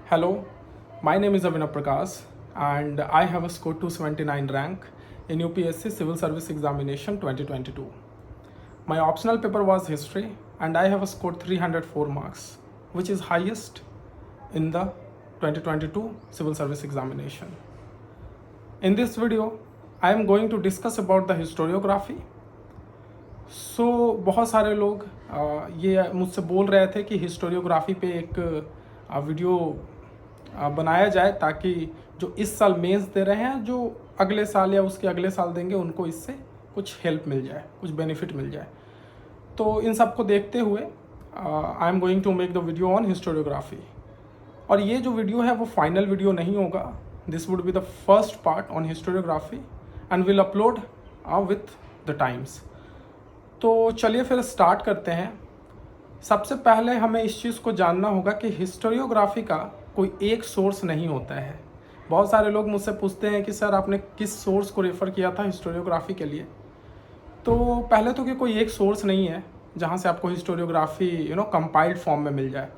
Hello, my name is Avinav Prakash and I have a score 279 rank in UPSC Civil Service Examination 2022. My optional paper was history and I have a scored 304 marks, which is highest in the 2022 Civil Service Examination. In this video, I am going to discuss about the historiography. बहुत सारे लोग ये मुझसे बोल रहे थे कि historiography पे एक वीडियो बनाया जाए ताकि जो इस साल मेंस दे रहे हैं जो अगले साल या उसके अगले साल देंगे उनको इससे कुछ हेल्प मिल जाए, कुछ बेनिफिट मिल जाए। तो इन सब को देखते हुए I am going to make the video on historiography. और ये जो वीडियो है वो फाइनल वीडियो नहीं होगा, this would be the first part on historiography and will upload with the times. तो चलिए फिर स्टार्ट करते हैं। सबसे पहले हमें इस चीज़ को जानना होगा कि हिस्टोरियोग्राफी का कोई एक सोर्स नहीं होता है। बहुत सारे लोग मुझसे पूछते हैं कि सर आपने किस सोर्स को रेफ़र किया था हिस्टोरियोग्राफी के लिए। तो पहले तो कि कोई एक सोर्स नहीं है जहाँ से आपको हिस्टोरियोग्राफी कंपाइल्ड फॉर्म में मिल जाए।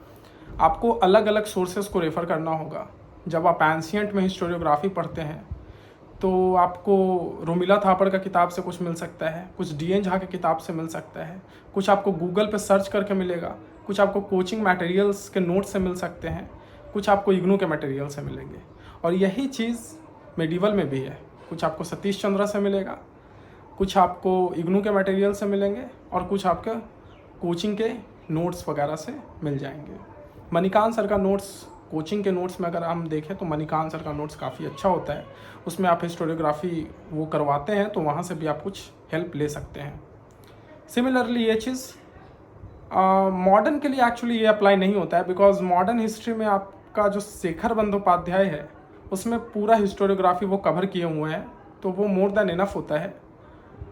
आपको अलग अलग सोर्सेज को रेफ़र करना होगा। जब आप एंशियंट में हिस्टोरियोग्राफी पढ़ते हैं तो आपको रोमिला थापड़ का किताब से कुछ मिल सकता है, कुछ डी.एन. झा की किताब से मिल सकता है, कुछ आपको गूगल पे सर्च करके मिलेगा, कुछ आपको कोचिंग मटेरियल्स के नोट से मिल सकते हैं, कुछ आपको इग्नू के मटेरियल से मिलेंगे। और यही चीज़ मेडिवल में भी है। कुछ आपको सतीश चंद्रा से मिलेगा, कुछ आपको इग्नू के मटेरियल से मिलेंगे और कुछ आपके कोचिंग के नोट्स वगैरह से मिल जाएंगे। मणिकांत सर का नोट्स, कोचिंग के नोट्स में अगर हम देखें तो मणिकांत सर का नोट्स काफ़ी अच्छा होता है। उसमें आप हिस्टोरियोग्राफी वो करवाते हैं तो वहाँ से भी आप कुछ हेल्प ले सकते हैं। सिमिलरली ये चीज़ मॉडर्न के लिए एक्चुअली ये अप्लाई नहीं होता है, बिकॉज मॉडर्न हिस्ट्री में आपका जो शेखर बंदोपाध्याय है उसमें पूरा हिस्टोरियोग्राफी वो कवर किए हुए हैं, तो वो मोर देन इनफ होता है।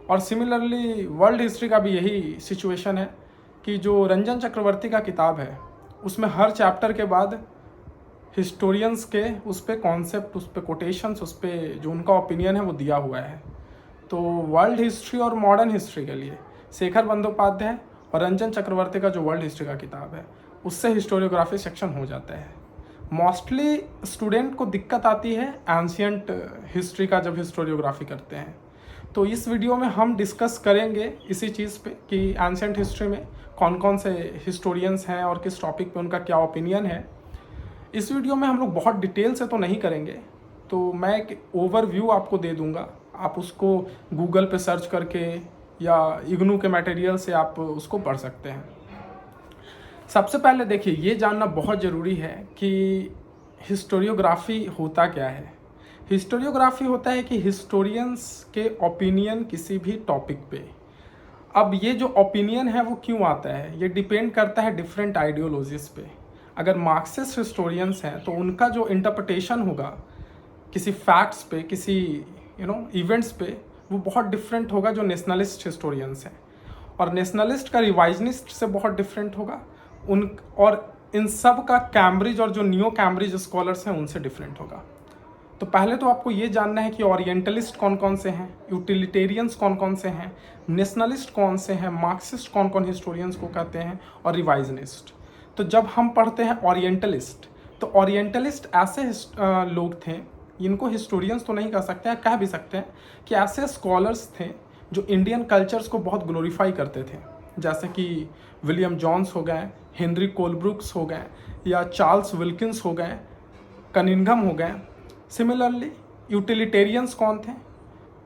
और सिमिलरली वर्ल्ड हिस्ट्री का भी यही सिचुएशन है कि जो रंजन चक्रवर्ती का किताब है उसमें हर चैप्टर के बाद हिस्टोरियंस के उस पर कॉन्सेप्ट, उस पर कोटेशंस, उस पर जो उनका ओपिनियन है वो दिया हुआ है। तो वर्ल्ड हिस्ट्री और मॉडर्न हिस्ट्री के लिए शेखर बंदोपाध्याय और रंजन चक्रवर्ती का जो वर्ल्ड हिस्ट्री का किताब है उससे हिस्टोरियोग्राफी सेक्शन हो जाता है। मोस्टली स्टूडेंट को दिक्कत आती है एंशियंट हिस्ट्री का जब हिस्टोरियोग्राफी करते हैं। तो इस वीडियो में हम डिस्कस करेंगे इसी चीज़ पे कि एंशियंट हिस्ट्री में कौन कौन से हिस्टोरियंस हैं और किस टॉपिक पे उनका क्या ओपिनियन है। इस वीडियो में हम लोग बहुत डिटेल से तो नहीं करेंगे, तो मैं एक ओवरव्यू आपको दे दूंगा। आप उसको गूगल पे सर्च करके या इग्नू के मटेरियल से आप उसको पढ़ सकते हैं। सबसे पहले देखिए, ये जानना बहुत ज़रूरी है कि हिस्टोरियोग्राफी होता क्या है। हिस्टोरियोग्राफी होता है कि हिस्टोरियंस के ओपिनियन किसी भी टॉपिक पे। अब ये जो ओपिनियन है वो क्यों आता है, ये डिपेंड करता है डिफरेंट आइडियोलॉजीज़ पे। अगर मार्क्सिस्ट हिस्टोरियंस हैं तो उनका जो इंटरप्रिटेशन होगा किसी फैक्ट्स पे, किसी इवेंट्स पे, वो बहुत डिफरेंट होगा जो नेशनलिस्ट हिस्टोरियंस हैं। और नेशनलिस्ट का रिवाइजनिस्ट से बहुत डिफरेंट होगा और इन सब का कैम्ब्रिज और जो न्यू कैम्ब्रिज स्कॉलर्स हैं उनसे डिफरेंट होगा। तो पहले तो आपको ये जानना है कि ओरिएंटलिस्ट कौन कौन से हैं, यूटिलिटेरियंस कौन कौन से हैं, नेशनलिस्ट कौन से हैं, मार्क्सिस्ट कौन कौन हिस्टोरियंस को कहते हैं और रिवाइजनिस्ट। तो जब हम पढ़ते हैं ओरिएंटलिस्ट, तो ओरिएंटलिस्ट ऐसे लोग थे, इनको हिस्टोरियंस तो नहीं कह सकते हैं, कह भी सकते हैं कि ऐसे स्कॉलर्स थे जो इंडियन कल्चर्स को बहुत ग्लोरीफाई करते थे। जैसे कि विलियम जॉन्स हो गए, हेनरी कोलब्रुक्स हो गए, या चार्ल्स विल्किंस हो गए, कनिंघम हो गए। सिमिलरली यूटिलिटेरियंस कौन थे,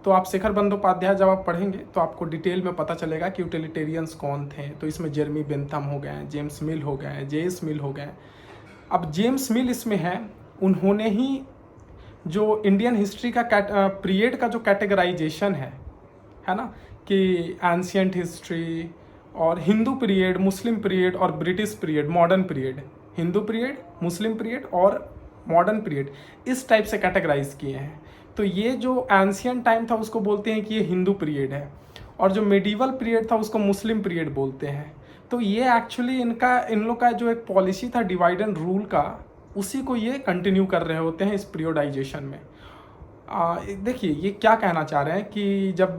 तो आप शेखर बंदोपाध्याय जब आप पढ़ेंगे तो आपको डिटेल में पता चलेगा कि यूटिलिटेरियंस कौन थे। तो इसमें जेरेमी बेंथम हो गए, जेम्स मिल हो गए, जे.एस. मिल हो गए। अब जेम्स मिल इसमें है, उन्होंने ही जो इंडियन हिस्ट्री का पीरियड का जो कैटेगराइजेशन है ना, कि एंशियंट हिस्ट्री और हिंदू पीरियड, मुस्लिम पीरियड और British period, modern period, Hindu period, Muslim period और मॉडर्न पीरियड, इस टाइप से कैटेगराइज किए हैं। तो ये जो एंशियंट टाइम था उसको बोलते हैं कि ये हिंदू पीरियड है, और जो मेडिवल पीरियड था उसको मुस्लिम पीरियड बोलते हैं। तो ये एक्चुअली इन लोग का जो एक पॉलिसी था डिवाइड एंड रूल का, उसी को ये कंटिन्यू कर रहे होते हैं इस पीरियोडाइजेशन में। देखिए ये क्या कहना चाह रहे हैं कि जब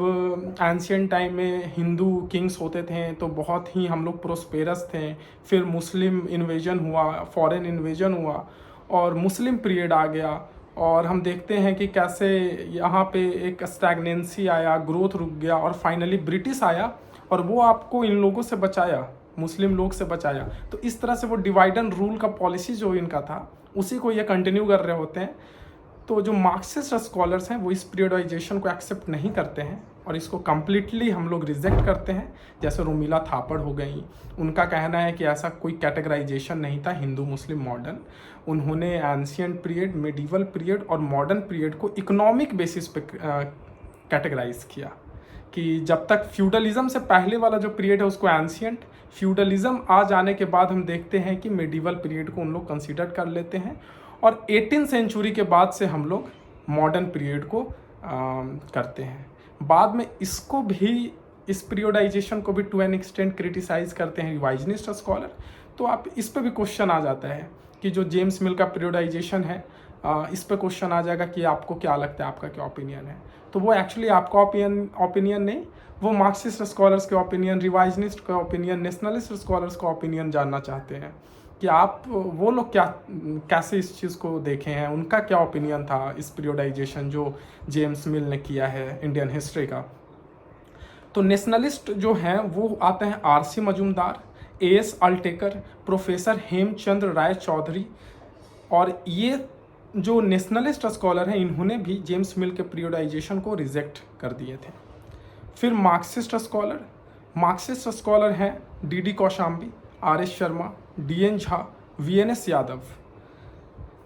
एंशियंट टाइम में हिंदू किंग्स होते थे तो बहुत ही हम लोग प्रोस्पेरस थे, फिर मुस्लिम इन्वेजन हुआ, फॉरेन इन्वेजन हुआ, और मुस्लिम पीरियड आ गया, और हम देखते हैं कि कैसे यहाँ पे एक स्टैग्नेंसी आया, ग्रोथ रुक गया, और फाइनली ब्रिटिश आया और वो आपको इन लोगों से बचाया, मुस्लिम लोग से बचाया। तो इस तरह से वो डिवाइड एंड रूल का पॉलिसी जो इनका था उसी को ये कंटिन्यू कर रहे होते हैं। तो जो मार्क्सिस्ट स्कॉलर्स हैं वो इस पीरियडाइजेशन को एक्सेप्ट नहीं करते हैं और इसको कम्प्लीटली हम लोग रिजेक्ट करते हैं। जैसे रोमिला थापड़ हो गई, उनका कहना है कि ऐसा कोई कैटेगराइजेशन नहीं था हिंदू मुस्लिम मॉडर्न। उन्होंने एंशियंट पीरियड, मेडिवल पीरियड और मॉडर्न पीरियड को इकोनॉमिक बेसिस पे कैटेगराइज किया कि जब तक फ्यूडलिज्म से पहले वाला जो पीरियड है उसको एंशियंट, फ्यूडलिज्म आ जाने के बाद हम देखते हैं कि मेडिवल पीरियड को उन लोग कंसिडर कर लेते हैं, और 18th सेंचुरी के बाद से हम लोग मॉडर्न पीरियड को करते हैं। बाद में इसको भी, इस पीरियडाइजेशन को भी टू एन एक्सटेंट क्रिटिसाइज करते हैं रिवाइजनिस्ट स्कॉलर। तो आप इस पे भी क्वेश्चन आ जाता है कि जो जेम्स मिल का पीरियडाइजेशन है, इस पे क्वेश्चन आ जाएगा कि आपको क्या लगता है, आपका क्या ओपिनियन है। तो वो एक्चुअली आपका ओपिनियन नहीं, वो मार्क्सिस्ट स्कॉलर्स के ओपिनियन, रिवाइजनिस्ट का ओपिनियन, नेशनलिस्ट स्कॉलर्स का ओपिनियन जानना चाहते हैं कि आप, वो लोग क्या, कैसे इस चीज़ को देखे हैं, उनका क्या ओपिनियन था इस पीरियडाइजेशन जो जेम्स मिल ने किया है इंडियन हिस्ट्री का। तो नेशनलिस्ट जो हैं वो आते हैं RC Majumdar, AS Altekar, professor Hemchandra Ray Chaudhuri, और ये जो नेशनलिस्ट स्कॉलर हैं इन्होंने भी जेम्स मिल के पीरियडाइजेशन को रिजेक्ट कर दिए थे। फिर मार्क्सिस्ट स्कॉलर हैं DD Kosambi, RS. Sharma, DN. Jha, VNS. Yadav.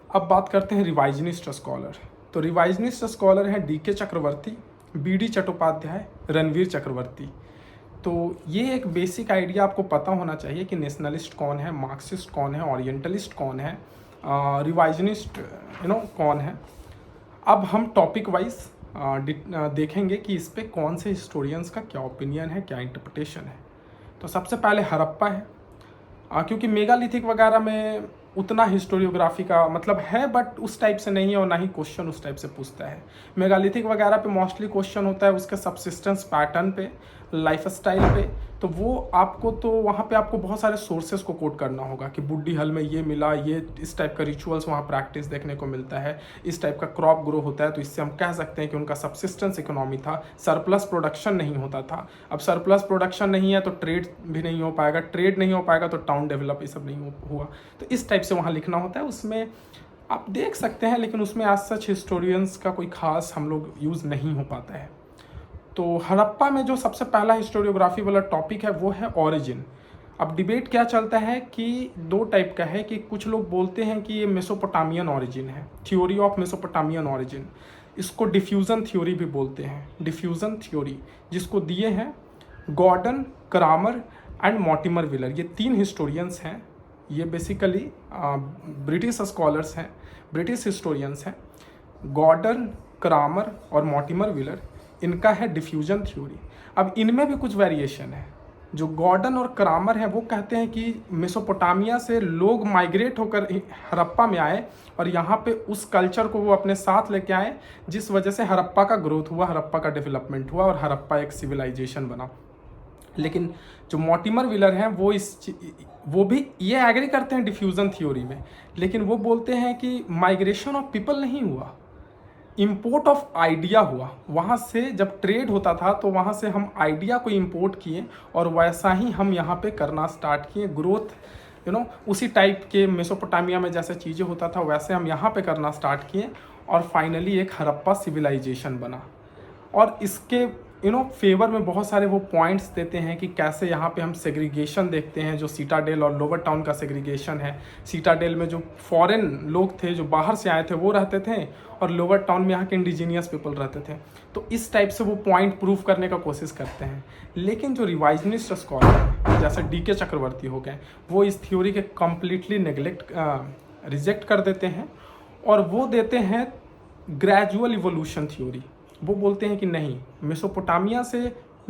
अब बात करते हैं रिवाइजनिस्ट स्कॉलर। तो रिवाइजनिस्ट स्कॉलर हैं डी.के. चक्रवर्ती, बी.डी. चट्टोपाध्याय, रणवीर चक्रवर्ती। तो ये एक बेसिक आइडिया आपको पता होना चाहिए कि नेशनलिस्ट कौन है, मार्क्सिस्ट कौन है, ओरिएंटलिस्ट कौन है, रिवाइजनिस्ट कौन है। अब हम टॉपिक वाइज देखेंगे कि इस पे कौन से हिस्टोरियंस का क्या ओपिनियन है, क्या इंटरप्रिटेशन है। तो सबसे पहले हड़प्पा है, क्योंकि मेगालिथिक वगैरह में उतना हिस्टोरियोग्राफी का मतलब है बट उस टाइप से नहीं है, और ना ही क्वेश्चन उस टाइप से पूछता है। मेगालिथिक वगैरह पे मोस्टली क्वेश्चन होता है उसके सबसिस्टेंस पैटर्न पे, लाइफ स्टाइल पे। तो वो आपको, तो वहाँ पे आपको बहुत सारे सोर्सेज को कोट करना होगा कि बुड्ढी हल में ये मिला, ये इस टाइप का रिचुअल्स वहाँ प्रैक्टिस देखने को मिलता है, इस टाइप का क्रॉप ग्रो होता है, तो इससे हम कह सकते हैं कि उनका सबसिस्टेंस इकोनॉमी था, सरप्लस प्रोडक्शन नहीं होता था। अब सरप्लस प्रोडक्शन नहीं है तो ट्रेड भी नहीं हो पाएगा, ट्रेड नहीं हो पाएगा तो टाउन डेवलप ये सब नहीं हुआ। तो इस टाइप से वहाँ लिखना होता है, उसमें आप देख सकते हैं, लेकिन उसमें आज सच हिस्टोरियंस का कोई खास हम लोग यूज़ नहीं हो पाता है। तो हड़प्पा में जो सबसे पहला हिस्टोरियोग्राफी वाला टॉपिक है वो है ओरिजिन। अब डिबेट क्या चलता है कि दो टाइप का है, कि कुछ लोग बोलते हैं कि ये मेसोपोटामियन ओरिजिन है, थ्योरी ऑफ मेसोपोटामियन ओरिजिन। इसको डिफ्यूज़न थ्योरी भी बोलते हैं, डिफ्यूज़न थ्योरी, जिसको दिए हैं Gordon, Kramer and Mortimer Wheeler. ये 3 हिस्टोरियंस हैं, ये बेसिकली ब्रिटिश स्कॉलर्स हैं, ब्रिटिश हिस्टोरियंस हैं, गॉर्डन, क्रामर और मॉर्टिमर व्हीलर। इनका है डिफ्यूजन थ्योरी। अब इनमें भी कुछ वेरिएशन है। जो गॉर्डन और क्रामर है वो कहते हैं कि मेसोपोटामिया से लोग माइग्रेट होकर हड़प्पा में आए और यहाँ पे उस कल्चर को वो अपने साथ लेके आए, जिस वजह से हड़प्पा का ग्रोथ हुआ, हड़प्पा का डेवलपमेंट हुआ और हड़प्पा एक सिविलाइजेशन बना। लेकिन जो मॉर्टिमर व्हीलर हैं वो भी ये एग्री करते हैं डिफ्यूज़न थ्योरी में, लेकिन वो बोलते हैं कि माइग्रेशन ऑफ पीपल नहीं हुआ, इम्पोर्ट ऑफ आइडिया हुआ। वहाँ से जब ट्रेड होता था तो वहाँ से हम आइडिया को इम्पोर्ट किए और वैसा ही हम यहाँ पे करना स्टार्ट किए, ग्रोथ उसी टाइप के मेसोपोटामिया में जैसे चीज़ें होता था वैसे हम यहाँ पे करना स्टार्ट किए और फाइनली एक हड़प्पा सिविलाइजेशन बना। और इसके फेवर में बहुत सारे वो पॉइंट्स देते हैं कि कैसे यहाँ पे हम सेग्रीगेशन देखते हैं, जो सीटाडेल और लोअर टाउन का सेग्रीगेशन है। सीटाडेल में जो फॉरेन लोग थे, जो बाहर से आए थे, वो रहते थे और लोअर टाउन में यहाँ के इंडिजीनियस पीपल रहते थे। तो इस टाइप से वो पॉइंट प्रूव करने का कोशिश करते हैं। लेकिन जो रिवाइजनिस्ट स्कॉलर हैं जैसे डी.के. चक्रवर्ती हो गए, वो इस थ्योरी के कम्प्लीटली रिजेक्ट कर देते हैं और वो देते हैं ग्रेजुअल इवोल्यूशन थ्योरी। वो बोलते हैं कि नहीं, मेसोपोटामिया से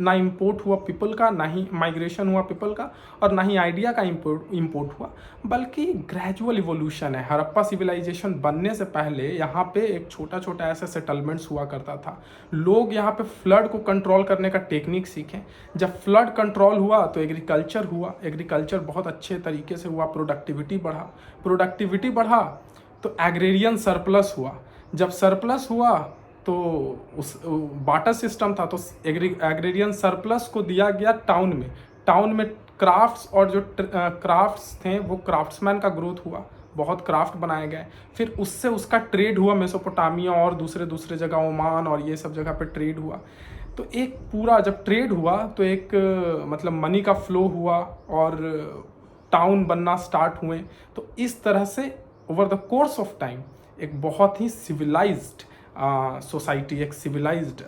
ना इंपोर्ट हुआ पीपल का, ना ही माइग्रेशन हुआ पीपल का, और ना ही आइडिया का इंपोर्ट हुआ, बल्कि ग्रेजुअल इवोल्यूशन है। हड़प्पा सिविलाइजेशन बनने से पहले यहाँ पे एक छोटा छोटा ऐसे सेटलमेंट्स हुआ करता था। लोग यहाँ पे फ्लड को कंट्रोल करने का टेक्निक सीखें। जब फ्लड कंट्रोल हुआ तो एग्रीकल्चर हुआ, एग्रीकल्चर बहुत अच्छे तरीके से हुआ, प्रोडक्टिविटी बढ़ा तो एग्रेरियन सरप्लस हुआ। जब सरप्लस हुआ तो उस बाटर सिस्टम था, तो एग्रेरियन सरप्लस को दिया गया टाउन में। टाउन में क्राफ्ट्स और जो क्राफ्ट्स थे वो क्राफ्ट्समैन का ग्रोथ हुआ, बहुत क्राफ्ट बनाए गए। फिर उससे उसका ट्रेड हुआ मेसोपोटामिया और दूसरे दूसरे जगह, ओमान और ये सब जगह पे ट्रेड हुआ। तो एक पूरा जब ट्रेड हुआ तो एक मतलब मनी का फ्लो हुआ और टाउन बनना स्टार्ट हुए। तो इस तरह से over the course of time एक बहुत ही सिविलाइज्ड सोसाइटी, एक सिविलाइज्ड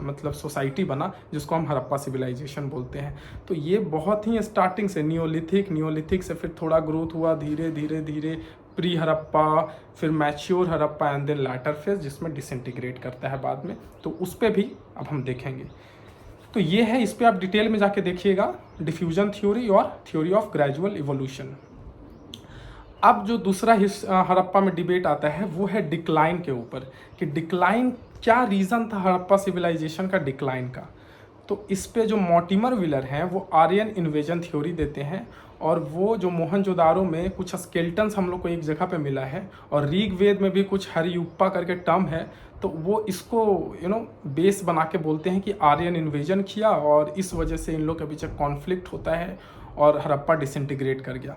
मतलब सोसाइटी बना, जिसको हम हड़प्पा सिविलाइजेशन बोलते हैं। तो ये बहुत ही स्टार्टिंग से नियोलिथिक से फिर थोड़ा ग्रोथ हुआ धीरे धीरे धीरे, प्री हड़प्पा, फिर mature Harappa and then later phase, जिसमें डिसइंटीग्रेट करता है बाद में। तो उस पर भी अब हम देखेंगे। तो ये है, इस पर आप डिटेल में जाके देखिएगा, डिफ्यूजन थ्योरी और थ्योरी ऑफ ग्रेजुअल इवोल्यूशन। अब जो दूसरा हड़प्पा में डिबेट आता है वो है डिक्लाइन के ऊपर, कि डिक्लाइन क्या रीज़न था हड़प्पा सिविलाइजेशन का डिक्लाइन का। तो इस पे जो मॉर्टिमर व्हीलर हैं वो आर्यन इन्वेजन थ्योरी देते हैं, और वो जो मोहनजोदारो में कुछ स्केल्टन्स हम लोग को एक जगह पे मिला है, और ऋग्वेद में भी कुछ हरियुप्पा करके टर्म है, तो वो इसको बेस बना के बोलते हैं कि आर्यन इन्वेजन किया और इस वजह से इन लोग के बीच कॉन्फ्लिक्ट होता है और हड़प्पा डिसइंटीग्रेट कर गया।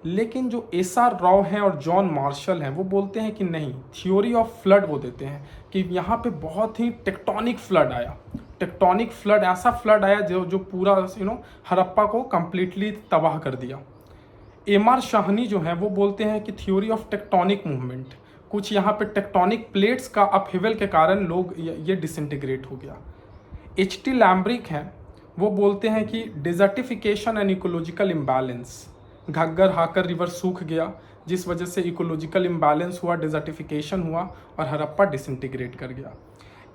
लेकिन जो एस.आर. राव हैं और जॉन मार्शल हैं वो बोलते हैं कि नहीं, थ्योरी ऑफ फ्लड वो देते हैं कि यहाँ पे बहुत ही टेक्टोनिक फ्लड आया, टेक्टोनिक फ्लड, ऐसा फ्लड आया जो पूरा हड़प्पा को कम्प्लीटली तबाह कर दिया। एम.आर. शाहनी जो हैं वो बोलते हैं कि थ्योरी ऑफ टेक्टोनिक मूवमेंट, कुछ यहाँ पे टेक्टोनिक प्लेट्स का अपहिवल के कारण लोग ये डिसइंटीग्रेट हो गया। H.T. लैम्ब्रिक हैं, वो बोलते हैं कि desertification and ecological imbalance, Ghaggar Hakra river सूख गया जिस वजह से इकोलॉजिकल इम्बैलेंस हुआ, डिजर्टिफिकेशन हुआ और हड़प्पा डिसइंटीग्रेट कर गया।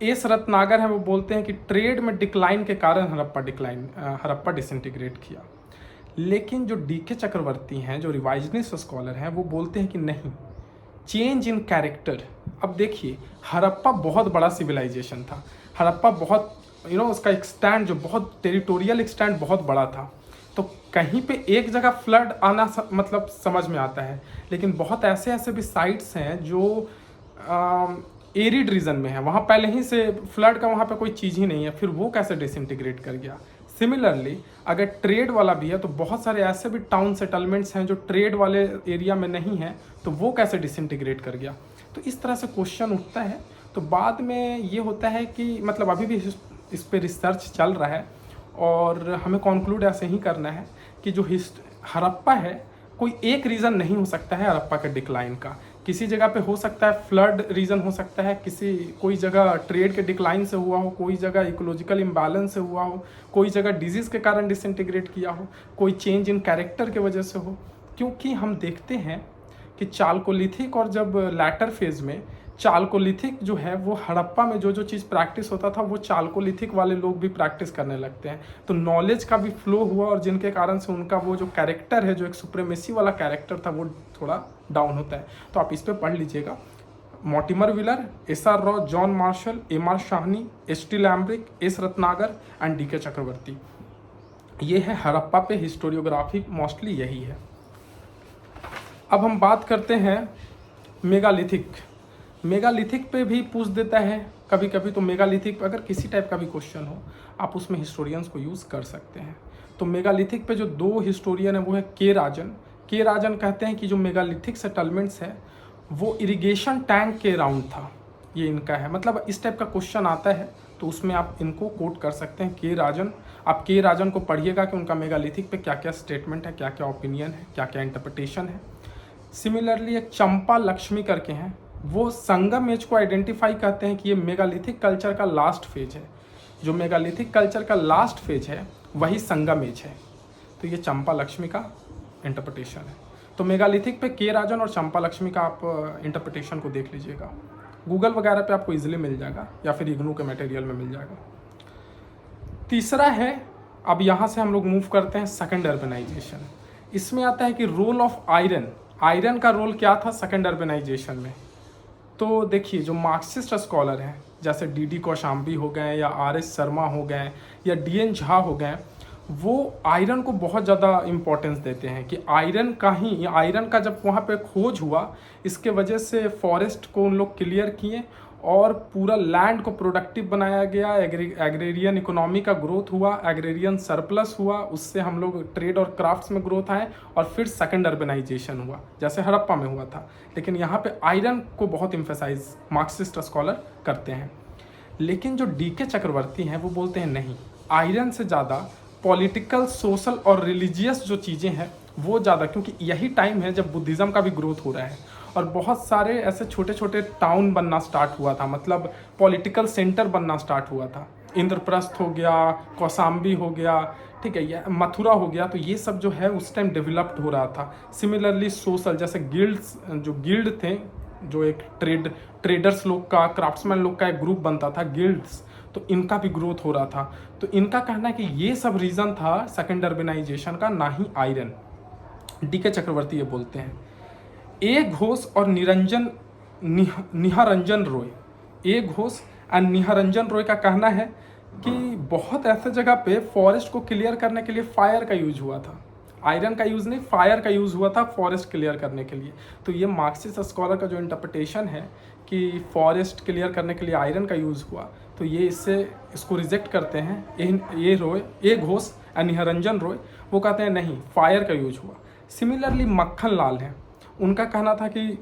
एस रत्नागर हैं, वो बोलते हैं कि ट्रेड में डिक्लाइन के कारण हड़प्पा डिसइंटीग्रेट किया। लेकिन जो डी.के. चक्रवर्ती हैं, जो रिवाइजनिस्ट स्कॉलर हैं, वो बोलते हैं कि नहीं, चेंज इन कैरेक्टर। अब देखिए, हड़प्पा बहुत बड़ा सिविलाइजेशन था, हड़प्पा बहुत उसका एक्सटेंड जो बहुत टेरिटोरियल एक्सटेंड बहुत बड़ा था। तो कहीं पे एक जगह फ्लड आना मतलब समझ में आता है, लेकिन बहुत ऐसे भी साइट्स हैं जो एरिड रीजन में है, वहाँ पहले ही से फ्लड का वहाँ पे कोई चीज़ ही नहीं है, फिर वो कैसे डिसइंटीग्रेट कर गया। सिमिलरली अगर ट्रेड वाला भी है तो बहुत सारे ऐसे भी टाउन सेटलमेंट्स हैं जो ट्रेड वाले एरिया में नहीं है, तो वो कैसे डिसइंटीग्रेट कर गया। तो इस तरह से क्वेश्चन उठता है। तो बाद में ये होता है कि मतलब अभी भी इस पर रिसर्च चल रहा है और हमें कॉन्क्लूड ऐसे ही करना है कि जो हड़प्पा है, कोई एक रीज़न नहीं हो सकता है हड़प्पा के डिक्लाइन का। किसी जगह पे हो सकता है फ्लड रीज़न हो सकता है, कोई जगह ट्रेड के डिक्लाइन से हुआ हो, कोई जगह इकोलॉजिकल इम्बैलेंस से हुआ हो, कोई जगह डिजीज़ के कारण डिसइंटीग्रेट किया हो, कोई चेंज इन कैरेक्टर के वजह से हो। क्योंकि हम देखते हैं कि चालकोलिथिक और जब लैटर फेज में चालकोलिथिक जो है वो हड़प्पा में जो चीज़ प्रैक्टिस होता था वो चालकोलिथिक वाले लोग भी प्रैक्टिस करने लगते हैं। तो नॉलेज का भी फ्लो हुआ और जिनके कारण से उनका वो जो कैरेक्टर है, जो एक सुप्रीमेसी वाला कैरेक्टर था, वो थोड़ा डाउन होता है। तो आप इस पर पढ़ लीजिएगा, Mortimer Wheeler, SR. Rao, John Marshall, MR. Sahni, H.T. Lambrick, S Ratnagar and DK. Chakrabarti. ये है हड़प्पा पे हिस्टोरियोग्राफी, मोस्टली यही है। अब हम बात करते हैं मेगालिथिक पे भी पूछ देता है कभी कभी। तो मेगालिथिक पे अगर किसी टाइप का भी क्वेश्चन हो, आप उसमें हिस्टोरियंस को यूज़ कर सकते हैं। तो मेगालिथिक पे जो 2 हिस्टोरियन है वो है के राजन कहते हैं कि जो मेगालिथिक सेटलमेंट्स है वो इरिगेशन टैंक के अराउंड था, ये इनका है। मतलब इस टाइप का क्वेश्चन आता है तो उसमें आप इनको कोट कर सकते हैं, के राजन। आप के राजन को पढ़िएगा कि उनका मेगालिथिक पे क्या क्या स्टेटमेंट है, क्या क्या ओपिनियन है, क्या क्या इंटरप्रिटेशन है। सिमिलरली एक चंपा लक्ष्मी करके हैं, वो संगम एज को आइडेंटिफाई करते हैं कि ये मेगालिथिक कल्चर का लास्ट फेज है। जो मेगालिथिक कल्चर का लास्ट फेज है वही संगम एज है। तो ये चंपा लक्ष्मी का इंटरप्रिटेशन है। तो मेगालिथिक पे के राजन और चंपा लक्ष्मी का आप इंटरप्रिटेशन को देख लीजिएगा, गूगल वगैरह पे आपको इजीली मिल जाएगा या फिर इग्नू के मटेरियल में मिल जाएगा। तीसरा है, अब यहाँ से हम लोग मूव करते हैं सेकेंड अर्बनाइजेशन। इसमें आता है कि रोल ऑफ आयरन का रोल क्या था सेकेंड अर्बनाइजेशन में। तो देखिए, जो मार्क्सिस्ट स्कॉलर हैं जैसे डी.डी. कौशाम्बी हो गए या R.S. शर्मा हो गए या D.N. झा हो गए, वो आयरन को बहुत ज़्यादा इम्पोर्टेंस देते हैं कि आयरन का जब वहाँ पे खोज हुआ, इसके वजह से फॉरेस्ट को उन लोग क्लियर किए और पूरा लैंड को प्रोडक्टिव बनाया गया। एग्रेरियन इकोनॉमी का ग्रोथ हुआ, एग्रेरियन सरप्लस हुआ, उससे हम लोग ट्रेड और क्राफ्ट्स में ग्रोथ आए और फिर सेकंड अर्बनाइजेशन हुआ जैसे हड़प्पा में हुआ था। लेकिन यहाँ पे आयरन को बहुत इम्फेसाइज मार्क्सिस्ट स्कॉलर करते हैं। लेकिन जो डीके चक्रवर्ती हैं वो बोलते हैं नहीं, आयरन से ज़्यादा पॉलिटिकल, सोशल और रिलीजियस जो चीज़ें हैं वो ज़्यादा, क्योंकि यही टाइम है जब बुद्धिज़्म का भी ग्रोथ हो रहा है और बहुत सारे ऐसे छोटे छोटे टाउन बनना स्टार्ट हुआ था, मतलब पॉलिटिकल सेंटर बनना स्टार्ट हुआ था। इंद्रप्रस्थ हो गया, कौसाम्बी हो गया, ठीक है, ये मथुरा हो गया। तो ये सब जो है उस टाइम डेवलप्ड हो रहा था। सिमिलरली सोशल, जैसे गिल्ड्स, जो गिल्ड थे, जो एक ट्रेडर्स लोग का, क्राफ्ट्समैन लोग का एक ग्रुप बनता था गिल्ड्स, तो इनका भी ग्रोथ हो रहा था। तो इनका कहना है कि ये सब रीज़न था सेकेंड अर्बनाइजेशन का, ना ही आयरन। डीके चक्रवर्ती ये बोलते हैं। ए घोष और निहारंजन रॉय, ए घोष एंड निहारंजन रॉय का कहना है कि बहुत ऐसे जगह पे फॉरेस्ट को क्लियर करने के लिए फायर का यूज हुआ था। आयरन का यूज़ नहीं, फायर का यूज़ हुआ था फॉरेस्ट क्लियर करने के लिए। तो ये मार्क्सिस्ट स्कॉलर का जो इंटरप्रिटेशन है कि फॉरेस्ट क्लियर करने के लिए आयरन का यूज़ हुआ, तो ये इसको रिजेक्ट करते हैं। ये घोष एंड निहारंजन रॉय वो कहते हैं नहीं, फायर का यूज हुआ। सिमिलरली मक्खन लाल हैं, उनका कहना था कि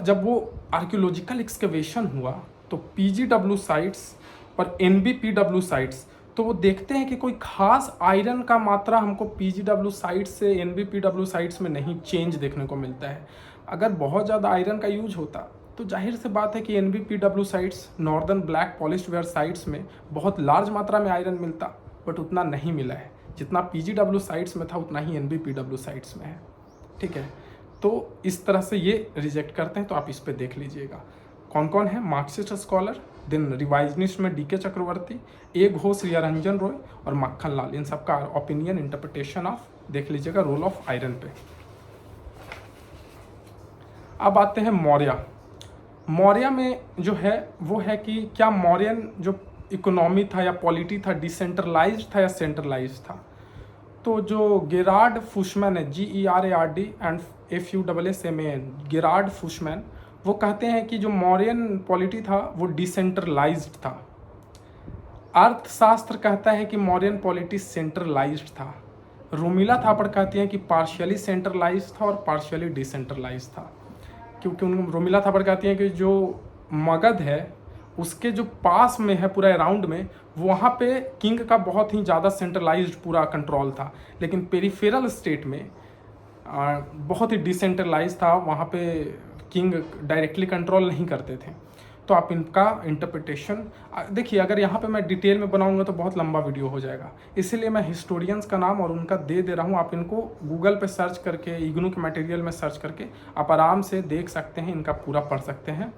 जब वो आर्कियोलॉजिकल एक्सकवेशन हुआ तो पीजीडब्ल्यू साइट्स और एनबीपीडब्ल्यू साइट्स, तो वो देखते हैं कि कोई खास आयरन का मात्रा हमको पीजीडब्ल्यू साइट्स से एनबीपीडब्ल्यू साइट्स में नहीं चेंज देखने को मिलता है। अगर बहुत ज़्यादा आयरन का यूज होता तो जाहिर से बात है कि एनबीपीडब्ल्यू sites, northern black polished where sites में बहुत लार्ज मात्रा में आयरन मिलता, बट उतना नहीं मिला है। जितना पीजीडब्ल्यू साइट्स में था उतना ही एनबीपीडब्ल्यू साइट्स में है, ठीक है। तो इस तरह से ये रिजेक्ट करते हैं। तो आप इस पे देख लीजिएगा कौन कौन है मार्क्सिस्ट स्कॉलर। देन रिवाइजनिस्ट में डीके चक्रवर्ती, ए घोष, निहारंजन रॉय और मक्खन लाल, इन सब का ओपिनियन, इंटरप्रिटेशन ऑफ देख लीजिएगा रोल ऑफ आयरन पे। अब आते हैं मौर्य। मौर्य में जो है वो है कि क्या मौर्यन जो इकोनॉमी था या पॉलिटी था, डिसेंट्रलाइज्ड था या सेंट्रलाइज्ड था। तो जो गेरार्ड फुशमैन है, GERARD एंड FUSSMAN, गेरार्ड फुशमैन, वो कहते हैं कि जो मौर्यन पॉलिटी था वो डिसेंट्रलाइज्ड था। अर्थशास्त्र कहता है कि मौर्यन पॉलिटी सेंट्रलाइज्ड था। रोमिला थापड़ कहती हैं कि पार्शियली सेंट्रलाइज्ड था और पार्शियली डिसेंट्रलाइज्ड था। क्योंकि रोमिला थापड़ कहती हैं कि जो मगध है उसके जो पास में है पूरा अराउंड में, वहाँ पे किंग का बहुत ही ज़्यादा सेंट्रलाइज्ड पूरा कंट्रोल था, लेकिन पेरिफेरल स्टेट में बहुत ही डिसेंट्रलाइज था, वहाँ पे किंग डायरेक्टली कंट्रोल नहीं करते थे। तो आप इनका इंटरप्रिटेशन देखिए। अगर यहाँ पे मैं डिटेल में बनाऊंगा तो बहुत लंबा वीडियो हो जाएगा, इसीलिए मैं हिस्टोरियंस का नाम और उनका दे रहा हूँ। आप इनको गूगल पे सर्च करके, इग्नू के मटेरियल में सर्च करके आप आराम से देख सकते हैं, इनका पूरा पढ़ सकते हैं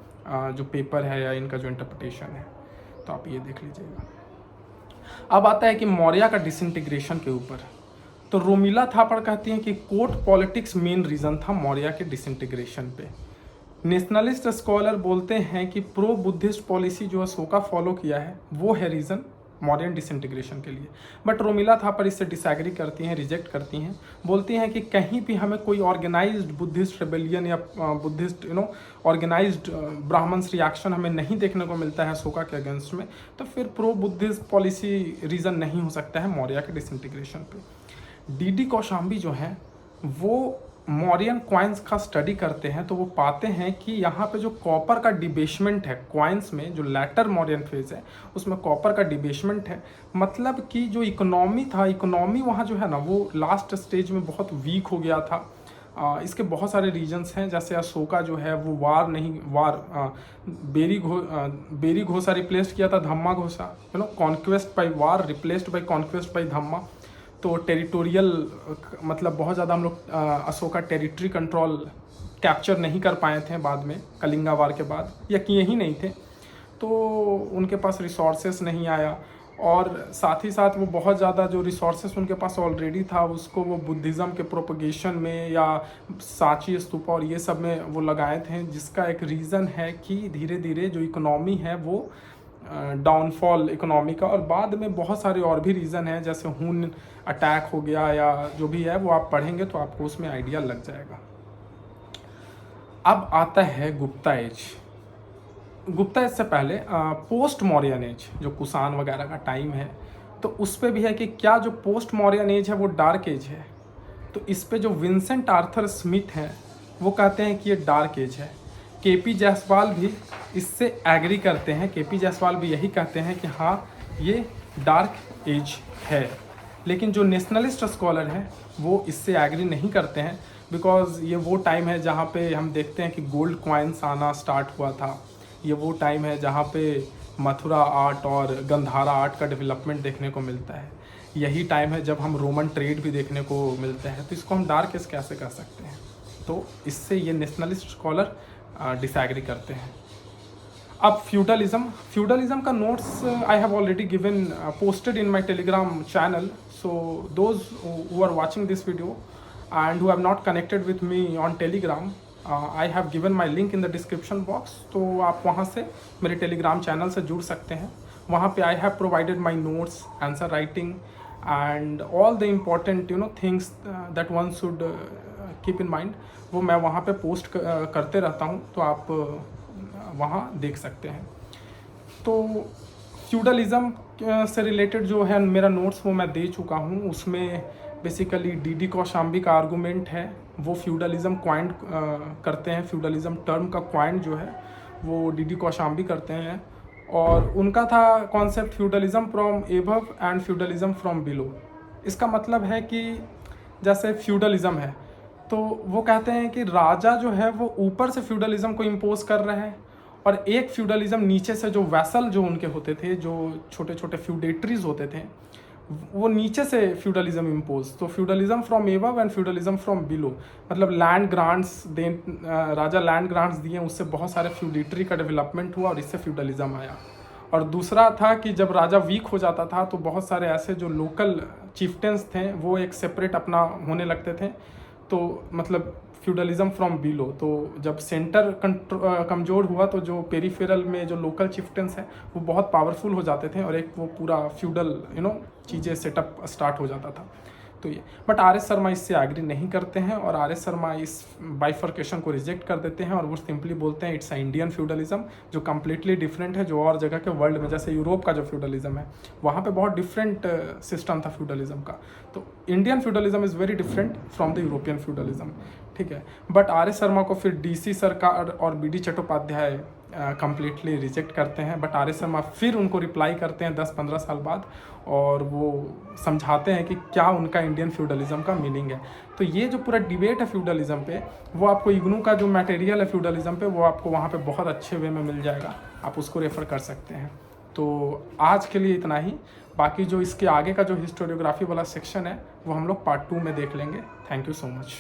जो पेपर है या इनका जो इंटरप्रिटेशन है। तो आप ये देख लीजिएगा। अब आता है कि मौर्य का डिसइंटीग्रेशन के ऊपर। तो रोमिला थापड़ कहती हैं कि कोर्ट पॉलिटिक्स मेन रीज़न था मौर्य के डिसइंटीग्रेशन पे। नेशनलिस्ट स्कॉलर बोलते हैं कि प्रो बुद्धिस्ट पॉलिसी जो अशोका फॉलो किया है वो है रीज़न मॉडर्न डिसइंटीग्रेशन के लिए। बट रोमिला थापर इससे डिसएग्री करती हैं, रिजेक्ट करती हैं, बोलती हैं कि कहीं भी हमें कोई ऑर्गेनाइज्ड बुद्धिस्ट रेबेलियन या बुद्धिस्ट ऑर्गेनाइज्ड ब्राह्मण्स रिएक्शन हमें नहीं देखने को मिलता है अशोका के अगेंस्ट में, तो फिर प्रो बुद्धिस्ट पॉलिसी रीज़न नहीं हो सकता है मौर्य के डिसइंटीग्रेशन पे। डी कौशाम्बी जो हैं वो मौर्यन क्वाइंस का स्टडी करते हैं, तो वो पाते हैं कि यहाँ पे जो कॉपर का डिबेसमेंट है क्वाइंस में, जो लेटर मौर्यन फेज है उसमें कॉपर का डिबेसमेंट है, मतलब कि जो इकोनॉमी था, इकोनॉमी वहाँ जो है ना वो लास्ट स्टेज में बहुत वीक हो गया था। इसके बहुत सारे रीजंस हैं, जैसे अशोका जो है वो बेरी घोषा रिप्लेस किया था dhamma ghosha, conquest by war replaced by conquest by dhamma. तो टेरिटोरियल मतलब बहुत ज़्यादा हम लोग अशोका टेरिटरी कंट्रोल कैप्चर नहीं कर पाए थे बाद में, कलिंगा वार के बाद, या किए ही नहीं थे, तो उनके पास रिसोर्सेस नहीं आया, और साथ ही साथ वो बहुत ज़्यादा जो रिसोर्सेस उनके पास ऑलरेडी था उसको वो बुद्धिज़्म के प्रोपगेशन में या सांची स्तूपा और ये सब में वो लगाए थे, जिसका एक रीज़न है कि धीरे धीरे जो इकोनॉमी है वो डाउनफॉल इकोनॉमी का, और बाद में बहुत सारे और भी रीज़न हैं, जैसे हुन अटैक हो गया या जो भी है, वो आप पढ़ेंगे तो आपको उसमें आइडिया लग जाएगा। अब आता है गुप्ता एज। गुप्ता एज से पहले पोस्ट मौर्यन एज, जो कुषाण वगैरह का टाइम है, तो उस पर भी है कि क्या जो पोस्ट मौर्यन एज है वो डार्क एज है। तो इस पे जो विंसेंट आर्थर स्मिथ हैं वो कहते हैं कि ये डार्क एज है। केपी जायसवाल भी इससे एग्री करते हैं, केपी जायसवाल भी यही कहते हैं कि हाँ ये डार्क एज है। लेकिन जो नेशनलिस्ट स्कॉलर हैं वो इससे एग्री नहीं करते हैं, बिकॉज ये वो टाइम है जहाँ पे हम देखते हैं कि गोल्ड कॉइन्स आना स्टार्ट हुआ था। ये वो टाइम है जहाँ पे मथुरा आर्ट और गंधारा आर्ट का डेवलपमेंट देखने को मिलता है। यही टाइम है जब हम रोमन ट्रेड भी देखने को मिलते हैं। तो इसको हम डार्क एज कैसे कर सकते हैं? तो इससे ये नेशनलिस्ट स्कॉलर डिसएग्री करते हैं। अब फ्यूडलिज्म का notes I have already given posted in my Telegram channel, so those who are watching this video and who have not connected with me on Telegram, I have given my link in the description box, तो आप वहाँ से मेरे Telegram channel से जुड़ सकते हैं। वहाँ पे I have provided my notes, answer writing and all the important things that one should keep in mind, वो मैं वहाँ पे पोस्ट करते रहता हूँ, तो आप वहाँ देख सकते हैं। तो फ्यूडलिज़म से रिलेटेड जो है मेरा नोट्स वो मैं दे चुका हूँ। उसमें बेसिकली डी कौशाम्बी का आर्गूमेंट है, वो फ्यूडलिज़म क्वाइंट करते हैं। फ्यूडलिज़म टर्म का क्वाइंट जो है वो डी कौशाम्बी करते हैं, और उनका था concept feudalism from above and feudalism from below. इसका मतलब है कि जैसे फ्यूडलिज़म है तो वो कहते हैं कि राजा जो है वो ऊपर से फ्यूडलिज़म को इम्पोज कर रहे हैं, और एक फ्यूडलिज़म नीचे से, जो वैसल जो उनके होते थे, जो छोटे छोटे फ्यूडेटरीज होते थे, वो नीचे से फ्यूडलिज़म इम्पोज। तो feudalism from above and feudalism from below, मतलब लैंड ग्रांट्स दे, राजा लैंड ग्रांट्स दिए, उससे बहुत सारे फ्यूडेटरी का डेवलपमेंट हुआ और इससे फ्यूडलिज़म आया। और दूसरा था कि जब राजा वीक हो जाता था तो बहुत सारे ऐसे जो लोकल चीफ्टेंस थे वो एक सेपरेट अपना होने लगते थे, तो मतलब फ्यूडलिज़म फ्रॉम बिलो। तो जब सेंटर कमज़ोर हुआ तो जो पेरीफेरल में जो लोकल चिफ्टेंस हैं वो बहुत पावरफुल हो जाते थे, और एक वो पूरा फ्यूडल चीज़ें सेटअप स्टार्ट हो जाता था। तो ये बट आर एस शर्मा इससे एग्री नहीं करते हैं, और आर एस शर्मा इस बाइफर्केशन को रिजेक्ट कर देते हैं, और वो सिंपली बोलते हैं इट्स अ इंडियन फ्यूडलिज़म, जो कम्प्लीटली डिफरेंट है जो और जगह के वर्ल्ड में, जैसे यूरोप का जो फ्यूडलिज़म है वहाँ पे बहुत डिफरेंट सिस्टम था फ्यूडलिज़म का। तो Indian feudalism is very different from the European feudalism, ठीक है। बट आर एस शर्मा को फिर डी सी सरकार और B D Chattopadhyaya completely reject करते हैं, बट आर एस शर्मा फिर उनको रिप्लाई करते हैं 10-15 साल बाद, और वो समझाते हैं कि क्या उनका इंडियन फ्यूडलिज़म का मीनिंग है। तो ये जो पूरा डिबेट है फ्यूडलिज़म पे, वो आपको इग्नू का जो मटेरियल है फ्यूडलिज़म पे, वो आपको वहाँ पे बहुत अच्छे वे में मिल जाएगा, आप उसको रेफ़र कर सकते हैं। तो आज के लिए इतना ही, बाकी जो इसके आगे का जो हिस्टोरियोग्राफी वाला सेक्शन है वो हम लोग पार्ट 2 में देख लेंगे। Thank you so much.